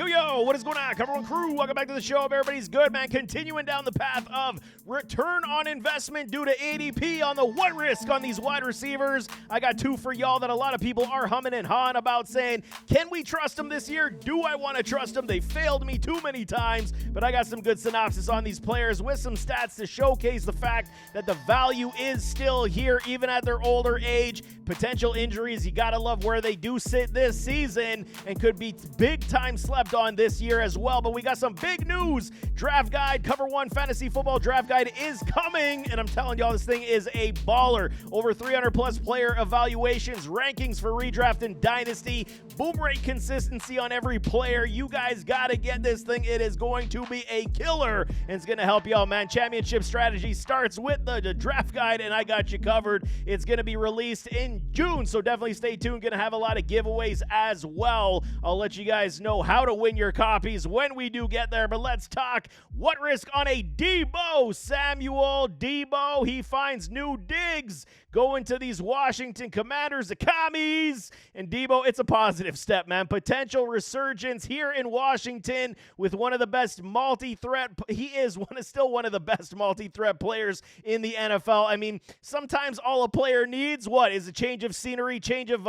Yo, what is going on, Cover One Crew? Welcome back to the show. Everybody's good, man. Continuing down the path of return on investment due to ADP on the what risk on these wide receivers. I got two for y'all that a lot of people are humming and hawing about, saying, can we trust them this year? Do I want to trust them? They failed me too many times, but I got some good synopsis on these players with some stats to showcase the fact that the value is still here, even at their older age. Potential injuries, you got to love where they do sit this season and could be big time slept on this year as well. But we got some big news. Draft Guide, Cover One Fantasy Football Draft Guide is coming, and I'm telling y'all, this thing is a baller. Over 300 plus player evaluations, rankings for redraft and dynasty, boom rate consistency on every player. You guys got to get this thing. It is going to be a killer, and it's going to help y'all, man. Championship strategy starts with the Draft Guide, and I got you covered. It's going to be released in June, so definitely stay tuned. Going to have a lot of giveaways as well. I'll let you guys know how to win your copies when we do get there, but let's talk what risk on a Deebo Samuel. Deebo, he finds new digs going to these Washington Commanders, the commies. And Deebo, it's a positive step, man. Potential resurgence here in Washington with one of the best multi-threat. He is still one of the best multi-threat players in the NFL. I mean, sometimes all a player needs, what, is a change of scenery, change of,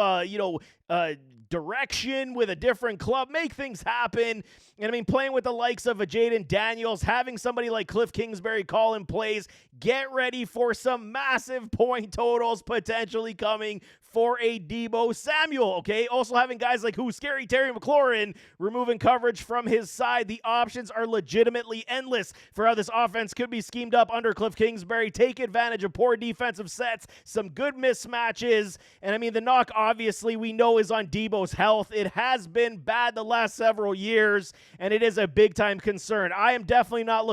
direction with a different club, make things happen. And I mean, playing with the likes of a Jaden Daniels, having somebody like Cliff Kingsbury call in plays, get ready for some massive point totals potentially coming for a Deebo Samuel, okay? Also having guys like Scary Terry McLaurin removing coverage from his side. The options are legitimately endless for how this offense could be schemed up under Cliff Kingsbury. Take advantage of poor defensive sets, some good mismatches, and I mean, the knock obviously we know is on Deebo's health. It has been bad the last several years, and it is a big-time concern. I am definitely not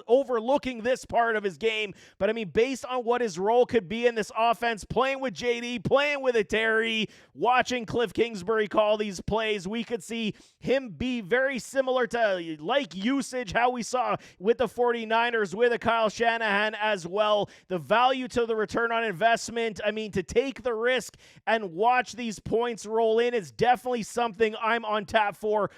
overlooking this part of his game, but I mean, based on what his role could be in this offense, playing with JD, playing with a Terry, watching Cliff Kingsbury call these plays, we could see him be very similar to like usage, how we saw with the 49ers with a Kyle Shanahan as well. The value to the return on investment, I mean, to take the risk and watch these points roll in is definitely something I'm on tap for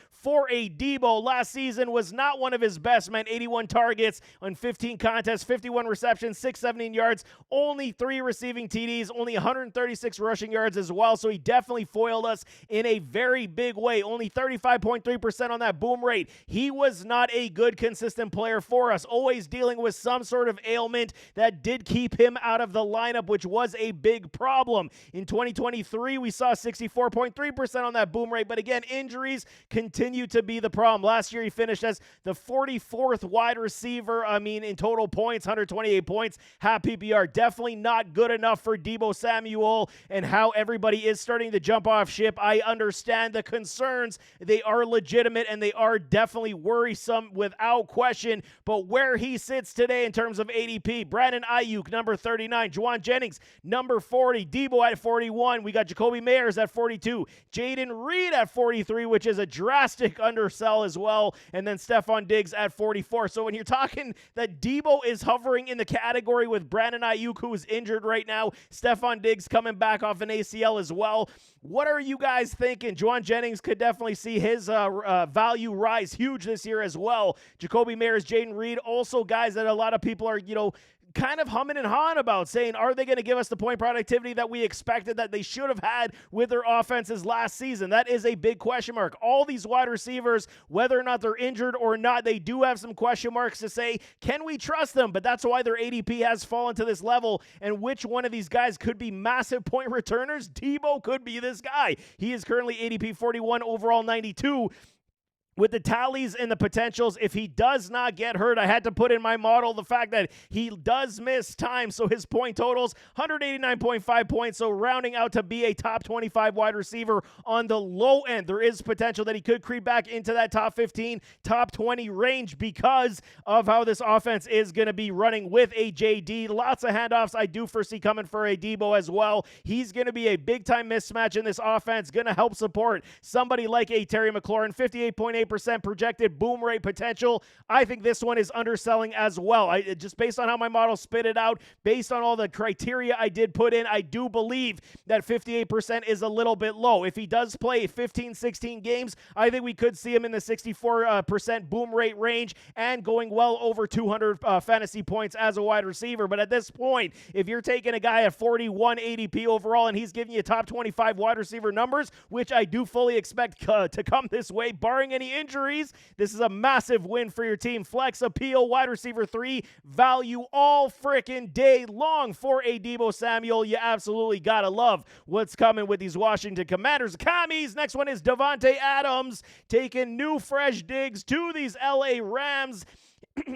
a Deebo. Last season was not one of his best, man. 81 targets on 15 contests, 51 receptions, 617 yards, only 3 receiving TDs, only 136 rushing yards as well. So he definitely foiled us in a very big way. Only 35.3% on that boom rate. He was not a good, consistent player for us, always dealing with some sort of ailment that did keep him out of the lineup, which was a big problem. In 2023, we saw 64.3% on that boom rate, but again, injuries continue to be the problem. Last year, he finished as the 44th wide receiver, in total points, 128 points, half PPR. Definitely not good enough for Deebo Samuel, and how everybody is starting to jump off ship. I understand the concerns. They are legitimate, and they are definitely worrisome without question, but where he sits today in terms of ADP, Brandon Ayuk, number 39, Juwan Jennings, number 40, Deebo at 41, we got Jacoby Meyers at 42, Jaden Reed at 43, which is a drastic undersell as well, and then Stephon Diggs at 44. So when you're talking that Deebo is hovering in the category with Brandon Ayuk, who is injured right now, Stephon Diggs coming back off an ACL as well, what are you guys thinking? Juwan Jennings could definitely see his value rise huge this year as well. Jacoby Meyers, Jaden Reed, also guys that a lot of people are, kind of humming and hawing about, saying, are they going to give us the point productivity that we expected that they should have had with their offenses last season? That is a big question mark. All these wide receivers, whether or not they're injured or not, they do have some question marks to say, can we trust them? But that's why their ADP has fallen to this level, and which one of these guys could be massive point returners? Deebo could be this guy. He is currently ADP 41, overall 92. With the tallies and the potentials, if he does not get hurt, I had to put in my model the fact that he does miss time. So his point totals, 189.5 points. So rounding out to be a top 25 wide receiver on the low end. There is potential that he could creep back into that top 15, top 20 range because of how this offense is going to be running with a JD. Lots of handoffs I do foresee coming for a Deebo as well. He's going to be a big-time mismatch in this offense, going to help support somebody like a Terry McLaurin, 58.8% 58% projected boom rate potential. I think this one is underselling as well. Just based on how my model spit it out, based on all the criteria I did put in, I do believe that 58% is a little bit low. If he does play 15, 16 games, I think we could see him in the 64% boom rate range and going well over 200 fantasy points as a wide receiver. But at this point, if you're taking a guy at 41 ADP overall and he's giving you top 25 wide receiver numbers, which I do fully expect to come this way, barring any injuries, this is a massive win for your team. Flex appeal, wide receiver 3, value all frickin' day long for a Deebo Samuel. You absolutely gotta love what's coming with these Washington Commanders. Commies, next one is Devonte Adams taking new fresh digs to these LA Rams.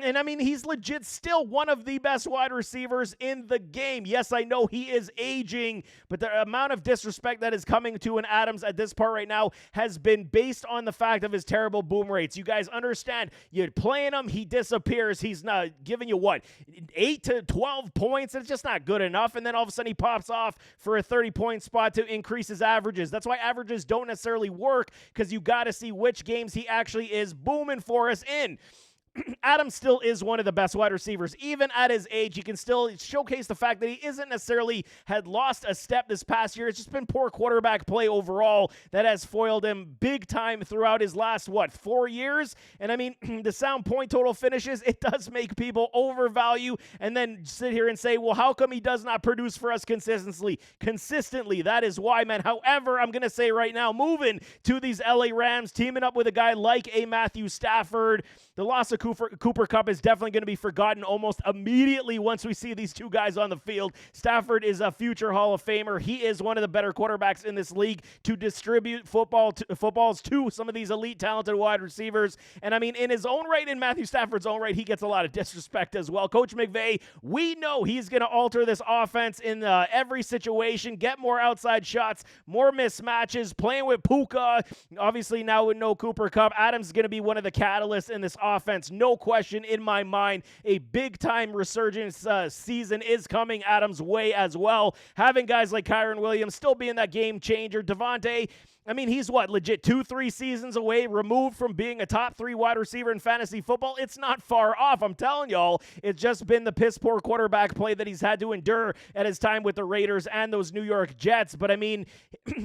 And I mean, he's legit still one of the best wide receivers in the game. Yes, I know he is aging, but the amount of disrespect that is coming to an Adams at this part right now has been based on the fact of his terrible boom rates. You guys understand, you're playing him, he disappears. He's not giving you what, 8 to 12 points? It's just not good enough. And then all of a sudden he pops off for a 30-point spot to increase his averages. That's why averages don't necessarily work, because you got to see which games he actually is booming for us in. Adams still is one of the best wide receivers. Even at his age, he can still showcase the fact that he isn't necessarily had lost a step this past year. It's just been poor quarterback play overall that has foiled him big time throughout his last, 4 years? And I mean, the sound point total finishes, it does make people overvalue and then sit here and say, well, how come he does not produce for us consistently? That is why, man. However, I'm going to say right now, moving to these LA Rams, teaming up with a guy like a Matthew Stafford, the loss of Cooper Kupp is definitely going to be forgotten almost immediately once we see these two guys on the field. Stafford is a future Hall of Famer. He is one of the better quarterbacks in this league to distribute footballs to some of these elite talented wide receivers. And I mean, in his own right, in Matthew Stafford's own right, he gets a lot of disrespect as well. Coach McVay, we know he's going to alter this offense in every situation, get more outside shots, more mismatches, playing with Puka. Obviously now with no Cooper Kupp, Adams is going to be one of the catalysts in this offense. No question in my mind, a big-time resurgence season is coming Adams' way as well. Having guys like Kyren Williams still being that game changer. Devonte, I mean, he's legit 2-3 seasons away, removed from being a top 3 wide receiver in fantasy football. It's not far off, I'm telling y'all. It's just been the piss-poor quarterback play that he's had to endure at his time with the Raiders and those New York Jets. But I mean,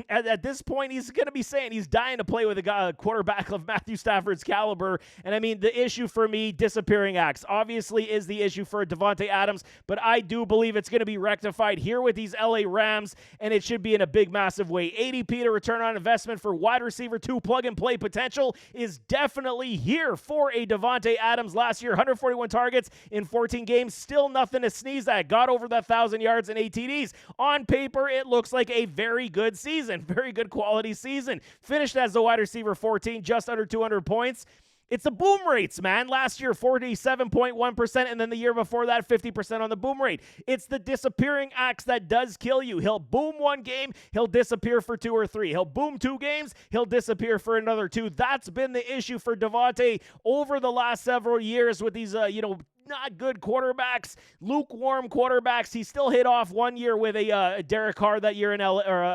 at this point, he's going to be saying he's dying to play with a quarterback of Matthew Stafford's caliber. And I mean, the issue for me, disappearing acts, obviously is the issue for Devonte Adams, but I do believe it's going to be rectified here with these LA Rams, and it should be in a big, massive way. ADP to return on investment for wide receiver 2 plug-and-play potential is definitely here for a Devonte Adams. Last year, 141 targets in 14 games. Still nothing to sneeze at. Got over that 1,000 yards and 8 TDs. On paper, it looks like a very good season. Very good quality season. Finished as the wide receiver 14, just under 200 points. It's the boom rates, man. Last year, 47.1%, and then the year before that, 50% on the boom rate. It's the disappearing acts that does kill you. He'll boom one game, he'll disappear for 2 or 3. He'll boom 2 games, he'll disappear for another 2. That's been the issue for Devonte over the last several years with these, not good quarterbacks, lukewarm quarterbacks. He still hit off 1 year with a Derek Carr that year in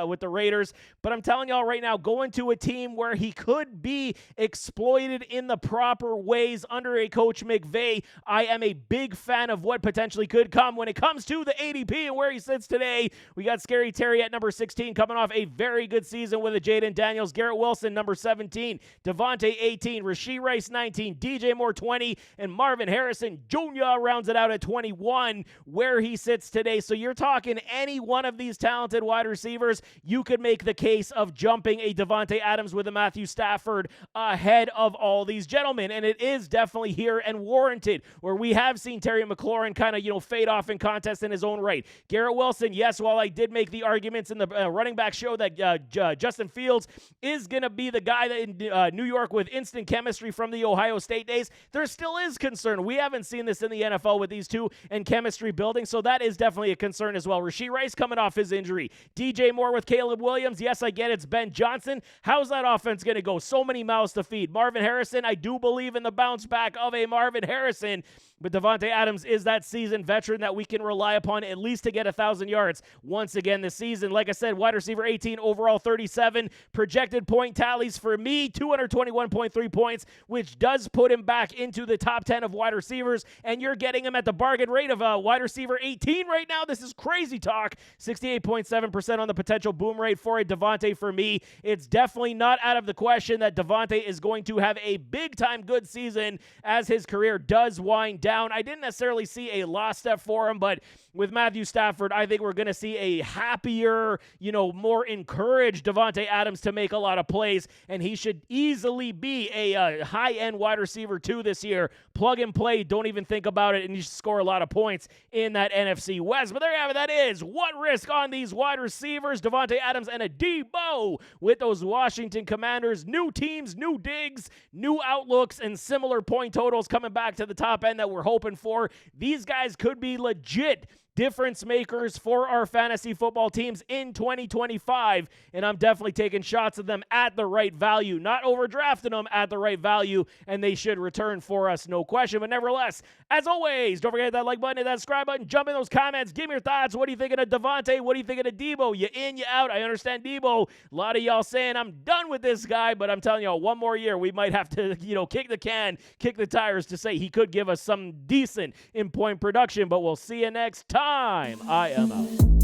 with the Raiders. But I'm telling y'all right now, going to a team where he could be exploited in the proper ways under a Coach McVay, I am a big fan of what potentially could come. When it comes to the ADP and where he sits today, we got Scary Terry at number 16, coming off a very good season with a Jaden Daniels. Garrett Wilson, number 17. Devonte, 18. Rashee Rice, 19. DJ Moore, 20. And Marvin Harrison Jr. rounds it out at 21, where he sits today. So you're talking any one of these talented wide receivers, you could make the case of jumping a Devonte Adams with a Matthew Stafford ahead of all these gentlemen. And it is definitely here and warranted, where we have seen Terry McLaurin kind of, fade off in contest in his own right. Garrett Wilson, yes, while I did make the arguments in the running back show that Justin Fields is going to be the guy that in New York with instant chemistry from the Ohio State days, there still is concern. We haven't seen this in the NFL with these two and chemistry building, so that is definitely a concern as well. Rashee Rice coming off his injury. DJ Moore with Caleb Williams. Yes, I get it's Ben Johnson. How's that offense going to go? So many mouths to feed. Marvin Harrison, I do believe in the bounce back of a Marvin Harrison. But Devonte Adams is that seasoned veteran that we can rely upon at least to get 1,000 yards once again this season. Like I said, wide receiver 18, overall 37. Projected point tallies for me, 221.3 points, which does put him back into the top 10 of wide receivers. And you're getting him at the bargain rate of a wide receiver 18 right now. This is crazy talk. 68.7% on the potential boom rate for a Devonte for me. It's definitely not out of the question that Devonte is going to have a big-time good season as his career does wind down. I didn't necessarily see a lost step for him, but with Matthew Stafford, I think we're going to see a happier, more encouraged Devonte Adams to make a lot of plays, and he should easily be a high-end wide receiver 2 this year. Plug and play, don't even think about it, and you should score a lot of points in that NFC West. But there you have it. That is what risk on these wide receivers, Devonte Adams and a Deebo with those Washington Commanders. New teams, new digs, new outlooks, and similar point totals coming back to the top end that we're hoping for. These guys could be legit difference makers for our fantasy football teams in 2025, and I'm definitely taking shots at them at the right value, not overdrafting them at the right value, and they should return for us, no question. But nevertheless, as always, don't forget that like button and that subscribe button. Jump in those comments. Give me your thoughts. What are you thinking of Devonte? What are you thinking of Deebo? You in, you out? I understand Deebo. A lot of y'all saying I'm done with this guy, but I'm telling y'all, one more year, we might have to, kick the can, kick the tires to say he could give us some decent in point production, but we'll see you next time. I am out.